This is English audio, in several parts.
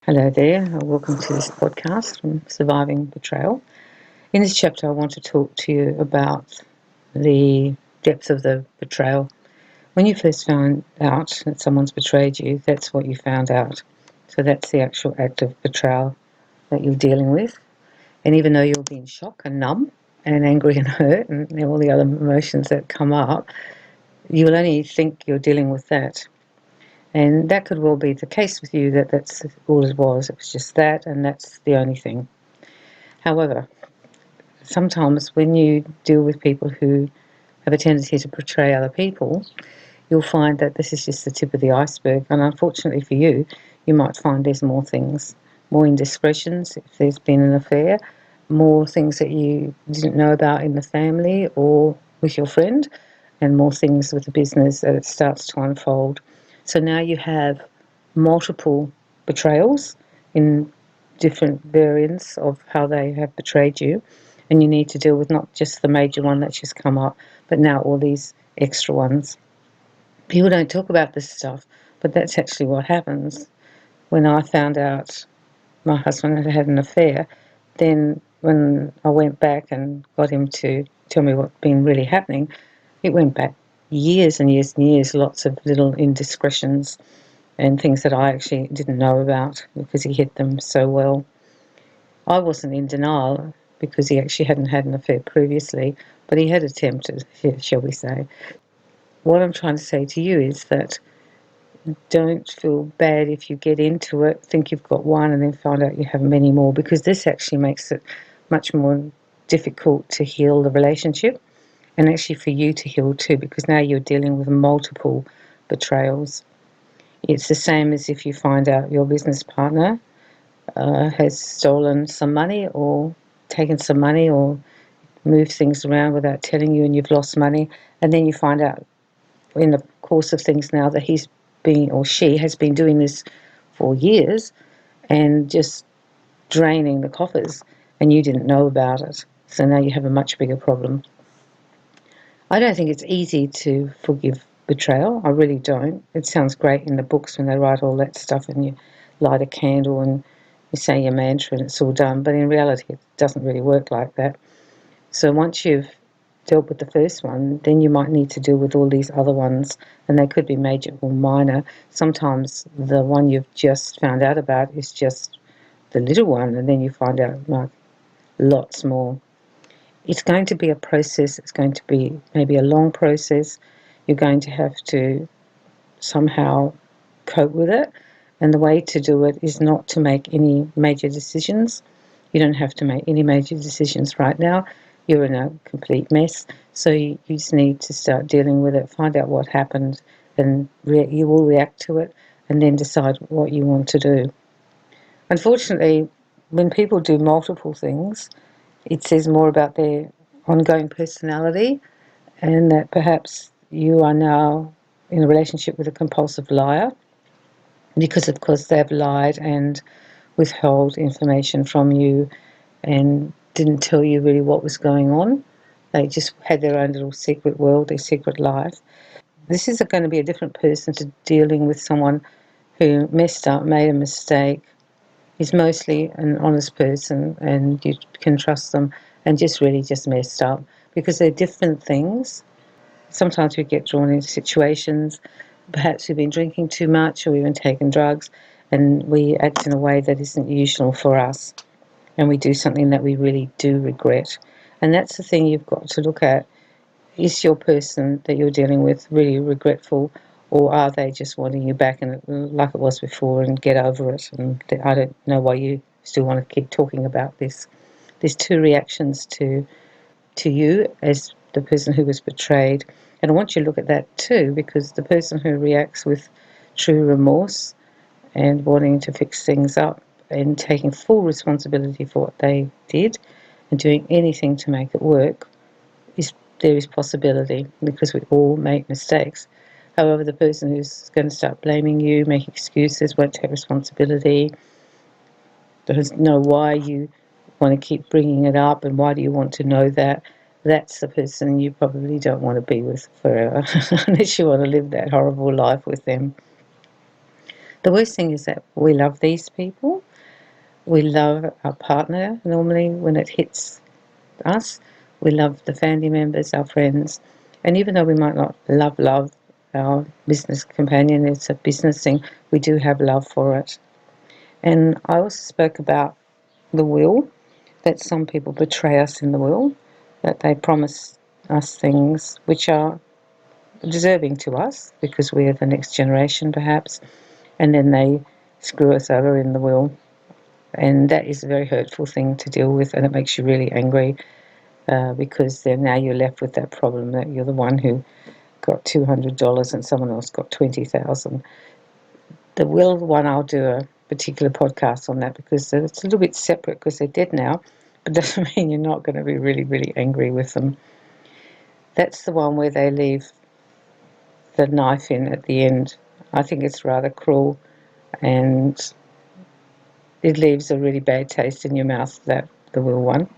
Hello there, welcome to this podcast from Surviving Betrayal. In this chapter, I want to talk to you about the depth of the betrayal. When you first found out that someone's betrayed you, that's what you found out. So that's the actual act of betrayal that you're dealing with. And even though you'll be in shock and numb and angry and hurt and all the other emotions that come up, you will only think you're dealing with that. And that could well be the case with you, that's all it was. It was just that, and that's the only thing. However, sometimes when you deal with people who have a tendency to betray other people, you'll find that this is just the tip of the iceberg. And unfortunately for you, you might find there's more things, more indiscretions if there's been an affair, more things that you didn't know about in the family or with your friend, and more things with the business that it starts to unfold. So now you have multiple betrayals in different variants of how they have betrayed you, and you need to deal with not just the major one that's just come up, but now all these extra ones. People don't talk about this stuff, but that's actually what happens. When I found out my husband had had an affair, then when I went back and got him to tell me what's been really happening, it went back years and years and years, lots of little indiscretions and things that I actually didn't know about because he hid them so well. I wasn't in denial because he actually hadn't had an affair previously, but he had attempted, shall we say. What I'm trying to say to you is that don't feel bad if you get into it, think you've got one, and then find out you have many more, because this actually makes it much more difficult to heal the relationship, and actually for you to heal too, because now you're dealing with multiple betrayals. It's the same as if you find out your business partner has stolen some money or taken some money or moved things around without telling you, and you've lost money, and then you find out in the course of things now that he's been, or she has been, doing this for years and just draining the coffers, and you didn't know about it. So now you have a much bigger problem. I don't think it's easy to forgive betrayal. I really don't. It sounds great in the books when they write all that stuff and you light a candle and you say your mantra and it's all done. But in reality, it doesn't really work like that. So once you've dealt with the first one, then you might need to deal with all these other ones, and they could be major or minor. Sometimes the one you've just found out about is just the little one, and then you find out like lots more. It's going to be a process. It's going to be maybe a long process. You're going to have to somehow cope with it. And the way to do it is not to make any major decisions. You don't have to make any major decisions right now. You're in a complete mess. So you just need to start dealing with it, find out what happened, and you will react to it, and then decide what you want to do. Unfortunately, when people do multiple things, it says more about their ongoing personality, and that perhaps you are now in a relationship with a compulsive liar because, of course, they've lied and withheld information from you and didn't tell you really what was going on. They just had their own little secret world, their secret life. This is going to be a different person to dealing with someone who messed up, made a mistake, is mostly an honest person and you can trust them, and just really just messed up, because they're different things. Sometimes we get drawn into situations, perhaps we've been drinking too much or we've been taking drugs, and we act in a way that isn't usual for us, and we do something that we really do regret. And that's the thing you've got to look at. Is your person that you're dealing with really regretful, or are they just wanting you back and like it was before and get over it? And I don't know why you still want to keep talking about this. There's two reactions to you as the person who was betrayed. And I want you to look at that too, because the person who reacts with true remorse and wanting to fix things up and taking full responsibility for what they did and doing anything to make it work, there is possibility, because we all make mistakes. However, the person who's going to start blaming you, make excuses, won't take responsibility, doesn't know why you want to keep bringing it up and why do you want to know that, that's the person you probably don't want to be with forever unless you want to live that horrible life with them. The worst thing is that we love these people. We love our partner normally when it hits us. We love the family members, our friends. And even though we might not love our business companion, it's a business thing, we do have love for it. And I also spoke about the will, that some people betray us in the will, that they promise us things which are deserving to us because we are the next generation perhaps, and then they screw us over in the will. And that is a very hurtful thing to deal with, and it makes you really angry because then now you're left with that problem that you're the one who got $200 and someone else got 20,000. The will one, I'll do a particular podcast on that because it's a little bit separate because they're dead now, but doesn't mean you're not going to be really, really angry with them. That's the one where they leave the knife in at the end. I think it's rather cruel, and it leaves a really bad taste in your mouth, that the will one.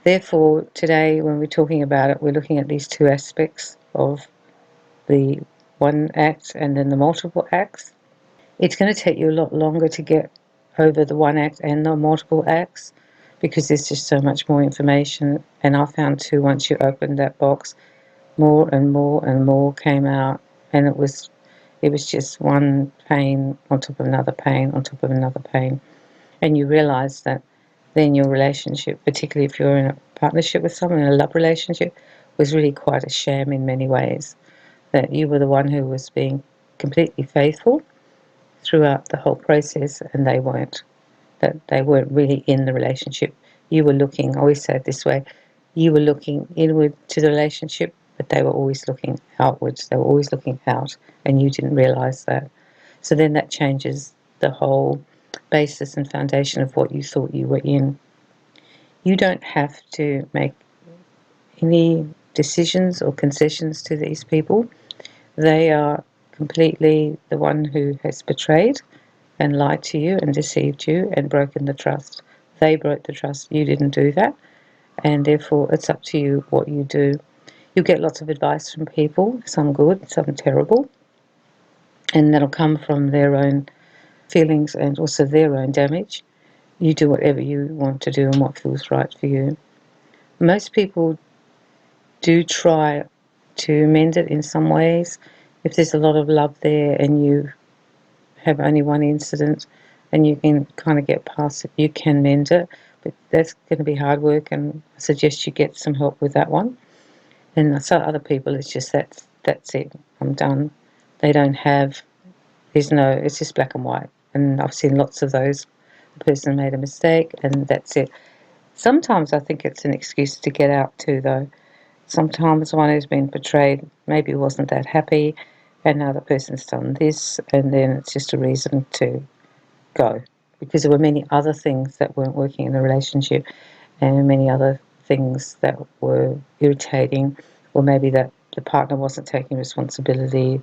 Therefore, today when we're talking about it, we're looking at these two aspects of the one act and then the multiple acts. It's going to take you a lot longer to get over the one act and the multiple acts because there's just so much more information. And I found too, once you opened that box, more and more and more came out, and it was just one pain on top of another pain on top of another pain. And you realise that then your relationship, particularly if you're in a partnership with someone, in a love relationship, was really quite a sham in many ways. That you were the one who was being completely faithful throughout the whole process, and they weren't. That they weren't really in the relationship. You were looking, I always say it this way, you were looking inward to the relationship, but they were always looking outwards. They were always looking out, and you didn't realise that. So then that changes the whole basis and foundation of what you thought you were in. You don't have to make any decisions or concessions to these people. They are completely the one who has betrayed and lied to you and deceived you and broken the trust. They broke the trust. You didn't do that. And therefore, it's up to you what you do. You get lots of advice from people, some good, some terrible. And that'll come from their own feelings and also their own damage. You do whatever you want to do and what feels right for you. Most people do try to mend it in some ways. If there's a lot of love there and you have only one incident and you can kind of get past it, you can mend it. But that's going to be hard work, and I suggest you get some help with that one. And so other people, it's just that's it. I'm done. They don't have. It's just black and white. And I've seen lots of those. The person made a mistake, and that's it. Sometimes I think it's an excuse to get out too, though. Sometimes one who's been betrayed maybe wasn't that happy, and now the person's done this, and then it's just a reason to go. Because there were many other things that weren't working in the relationship, and many other things that were irritating, or maybe that the partner wasn't taking responsibility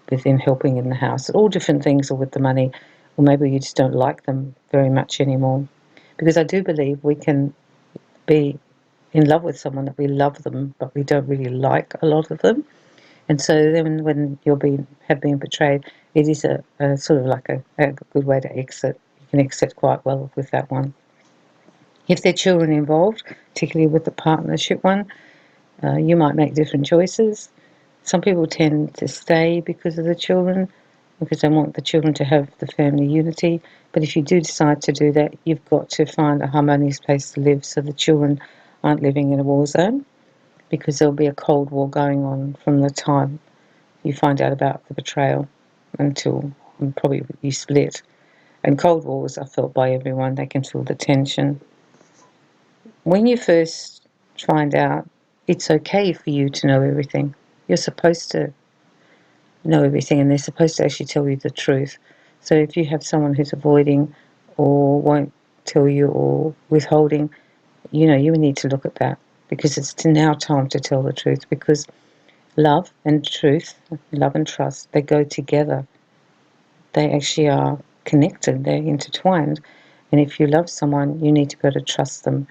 within helping in the house. All different things, or with the money, or maybe you just don't like them very much anymore. Because I do believe we can be in love with someone that we love them, but we don't really like a lot of them. And so then when have been betrayed, it is a sort of like a good way to exit. You can exit quite well with that one. If there are children involved, particularly with the partnership one, you might make different choices. Some people tend to stay because of the children, because they want the children to have the family unity. But if you do decide to do that, you've got to find a harmonious place to live so the children aren't living in a war zone, because there'll be a Cold War going on from the time you find out about the betrayal until probably you split. And Cold Wars are felt by everyone. They can feel the tension. When you first find out, it's okay for you to know everything. You're supposed to know everything, and they're supposed to actually tell you the truth. So if you have someone who's avoiding or won't tell you or withholding, you need to look at that, because it's now time to tell the truth, because love and truth, love and trust, they go together. They actually are connected, they're intertwined. And if you love someone, you need to be able to trust them.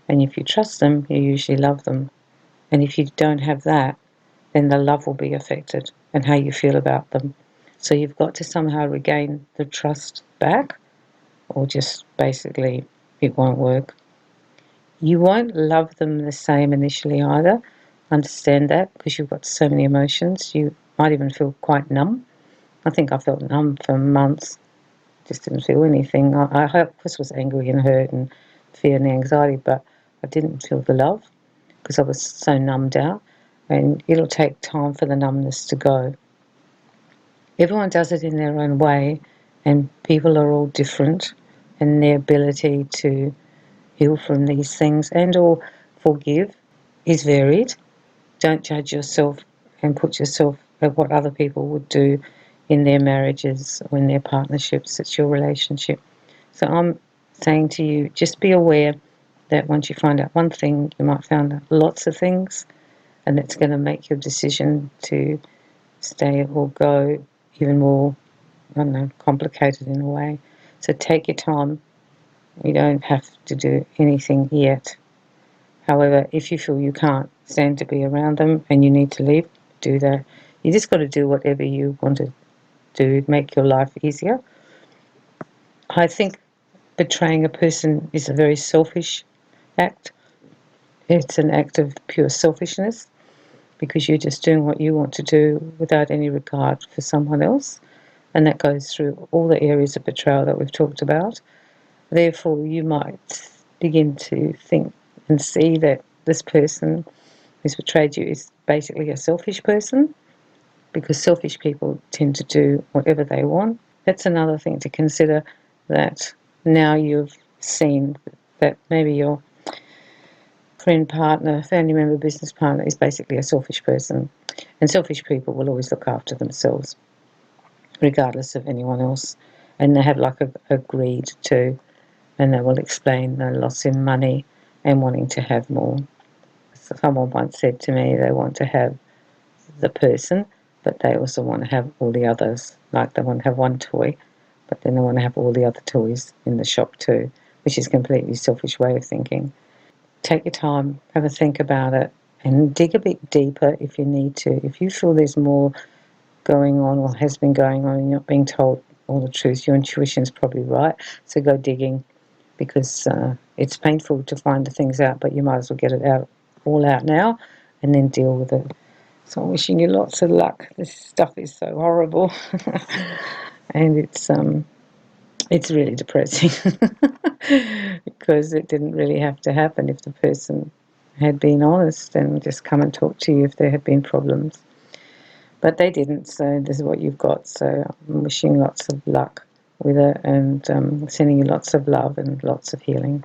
And if you trust them, you usually love them. And if you don't have that, then the love will be affected and how you feel about them. So you've got to somehow regain the trust back, or just basically it won't work. You won't love them the same initially either. Understand that, because you've got so many emotions. You might even feel quite numb. I think I felt numb for months. Just didn't feel anything. I of course was angry and hurt and fear and anxiety, but I didn't feel the love because I was so numbed out. And it'll take time for the numbness to go. Everyone does it in their own way, and people are all different, and their ability to heal from these things and or forgive is varied. Don't judge yourself and put yourself at what other people would do in their marriages or in their partnerships. It's your relationship. So I'm saying to you, just be aware that once you find out one thing, you might find out lots of things, and it's going to make your decision to stay or go even more, I don't know, complicated in a way. So take your time. You don't have to do anything yet. However, if you feel you can't stand to be around them and you need to leave, do that. You just got to do whatever you want to do, make your life easier. I think betraying a person is a very selfish act. It's an act of pure selfishness because you're just doing what you want to do without any regard for someone else. And that goes through all the areas of betrayal that we've talked about. Therefore, you might begin to think and see that this person who's betrayed you is basically a selfish person, because selfish people tend to do whatever they want. That's another thing to consider, that now you've seen that maybe your friend, partner, family member, business partner is basically a selfish person. And selfish people will always look after themselves, regardless of anyone else. And they have like a greed too, and they will explain the loss in money and wanting to have more. So someone once said to me they want to have the person, but they also want to have all the others. Like they want to have one toy, but then they want to have all the other toys in the shop too, which is a completely selfish way of thinking. Take your time, have a think about it, and dig a bit deeper if you need to. If you feel there's more going on or has been going on and you're not being told all the truth, your intuition is probably right. So go digging, because it's painful to find the things out, but you might as well get it all out now and then deal with it. So I'm wishing you lots of luck. This stuff is so horrible. And it's really depressing because it didn't really have to happen if the person had been honest and just come and talk to you if there had been problems. But they didn't, so this is what you've got. So I'm wishing lots of luck with it, and sending you lots of love and lots of healing.